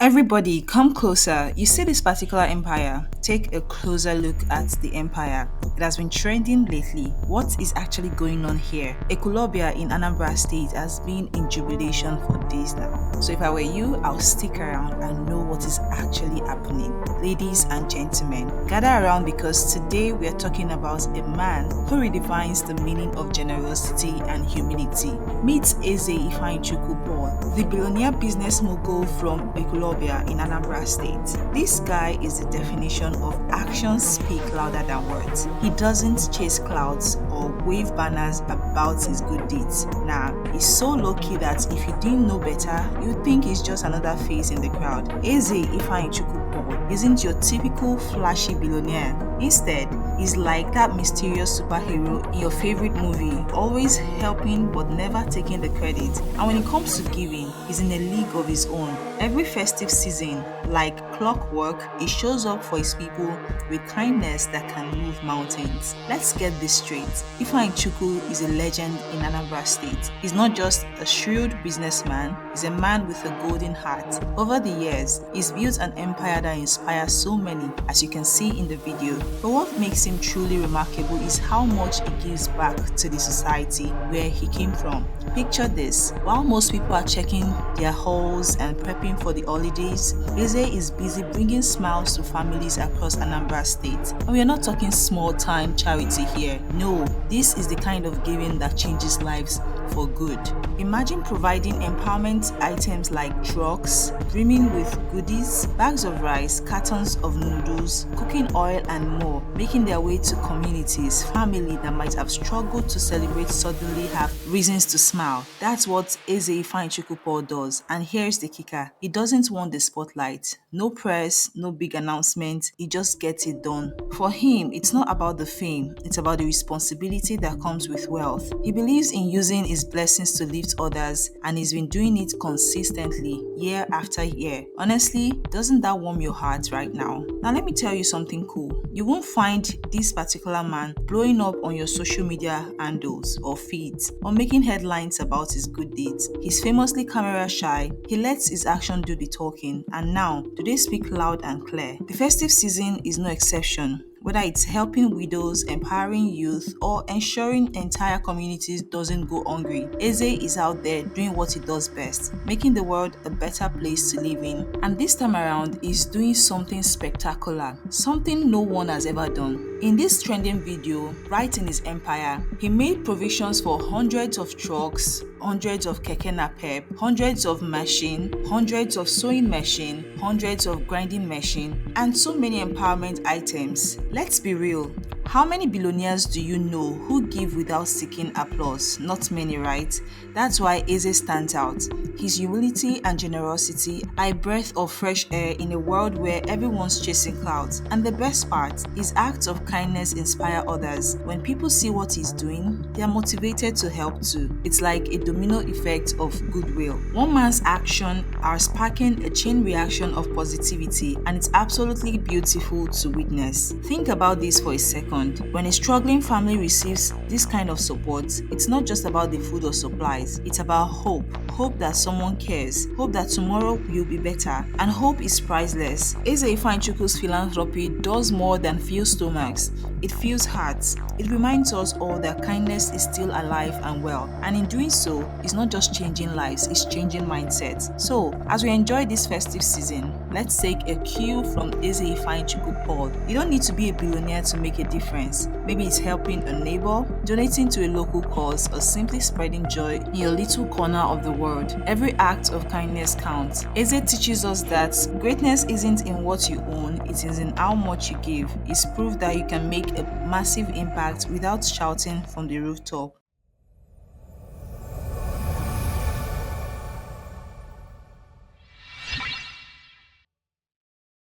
Everybody, come closer. You see this particular empire? Take a closer look at the empire. It has been trending lately. What is actually going on here? Ekwulobia in Anambra State has been in jubilation for days now. So if I were you, I'll stick around and know what is actually happening. Ladies and gentlemen, gather around because today we are talking about a man who redefines the meaning of generosity and humility. Meet Eze Ifeanyi Chukwu Paul, the billionaire business mogul from Ekwulobia in Anambra State. This guy is the definition of actions speak louder than words. He doesn't chase clouds or wave banners about his good deeds. Nah, he's so low-key that if you didn't know better, you'd think he's just another face in the crowd. Eze Ifeanyi Chukwu Paul isn't your typical flashy billionaire. Instead, he's like that mysterious superhero in your favorite movie, always helping but never taking the credit. And when it comes to giving, he's in a league of his own. Every festive season, like clockwork, he shows up for his people with kindness that can move mountains. Let's get this straight. Ifeanyi Chukwu is a legend in Anambra State. He's not just a shrewd businessman, he's a man with a golden heart. Over the years, he's built an empire that inspires so many, as you can see in the video. But what makes him truly remarkable is how much he gives back to the society where he came from. Picture this: while most people are checking their hauls and prepping for the holidays, Eze is busy bringing smiles to families across Anambra State. And we are not talking small-time charity here. No, this is the kind of giving that changes lives for good. Imagine providing empowerment items like trucks, brimming with goodies, bags of rice, cartons of noodles, cooking oil and more, making their way to communities, family that might have struggled to celebrate suddenly have reasons to smile. That's what Eze Ifeanyi Chukwu Paul does. And here's the kicker: he doesn't want the spotlight. No press, no big announcement, he just gets it done. For him, it's not about the fame, it's about the responsibility that comes with wealth. He believes in using his blessings to lift others, and he's been doing it consistently, year after year. Honestly, doesn't that warm your heart right now? Now let me tell you something cool. You won't find this particular man blowing up on your social media handles or feeds or making headlines about his good deeds. He's famously camera shy, he lets his action do the talking, and now do they speak loud and clear. The festive season is no exception. Whether it's helping widows, empowering youth, or ensuring entire communities doesn't go hungry, Eze is out there doing what he does best, making the world a better place to live in. And this time around, he's doing something spectacular, something no one has ever done. In this trending video, right in his empire, he made provisions for hundreds of trucks, hundreds of keke napep, hundreds of machine, hundreds of sewing machine, hundreds of grinding machine, and so many empowerment items. Let's be real. How many billionaires do you know who give without seeking applause? Not many, right? That's why Eze stands out. His humility and generosity are a breath of fresh air in a world where everyone's chasing clouds. And the best part, his acts of kindness inspire others. When people see what he's doing, they are motivated to help too. It's like a domino effect of goodwill. One man's action are sparking a chain reaction of positivity, and it's absolutely beautiful to witness. Think about this for a second. When a struggling family receives this kind of support, it's not just about the food or supplies, it's about hope. Hope that someone cares, hope that tomorrow will be better, and hope is priceless. Eze Ifeanyi Chukwu's philanthropy does more than fill stomachs, it fills hearts. It reminds us all that kindness is still alive and well, and in doing so, it's not just changing lives, it's changing mindsets. So, as we enjoy this festive season, let's take a cue from Eze Ifeanyi Chukwu Paul. You don't need to be a billionaire to make a difference. Maybe it's helping a neighbor, donating to a local cause, or simply spreading joy in your little corner of the world. Every act of kindness counts. Eze teaches us that greatness isn't in what you own, it is in how much you give. It's proof that you can make a massive impact without shouting from the rooftop.